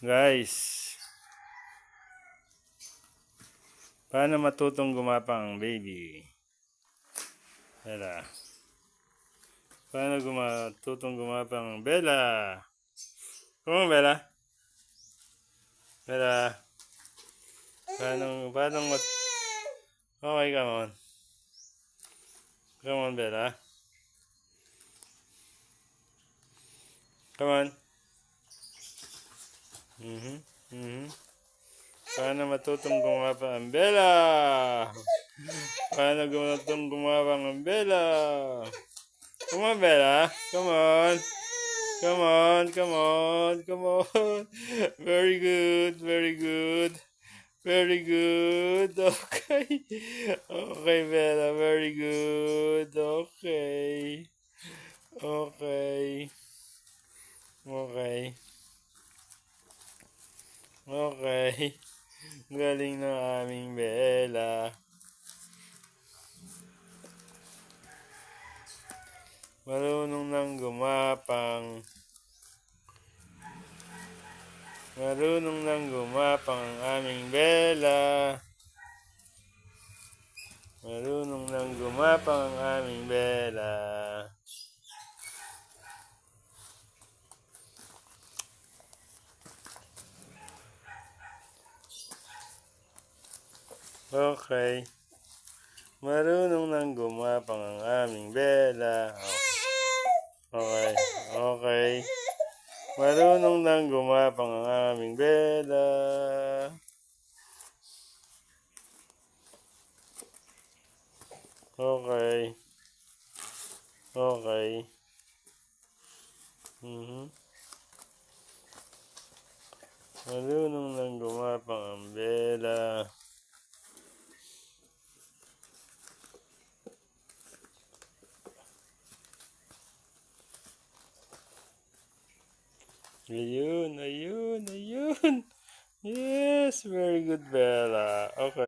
Guys, paano matutong gumapang ang baby? Bella. Paano matutong gumapang ang Bella? Come on, Bella. Bella. Paano Okay, come on. Come on, Bella. Come on. Mhm. Mhm. Paano matutong gumapang ang Bella? Paano matutong gumapang ang Bella? Come on, Bella. Come on. Come on, come on, come on. Very good, very good. Very good. Okay. Okay, Bella. Very good. Okay. Okay. Okay. Okay. Galing ng aming Bella. Marunong nang gumapang. Marunong nang gumapang ang aming Bella. Marunong nang gumapang ang aming Bella. Okay. Marunong nang gumapang ang aming Bella. Okay. Okay. Marunong nang gumapang ang aming Bella. Okay. Okay. Marunong nang gumapang ang Bella. Ayun, ayun, ayun. Yes, very good, Bella. Okay.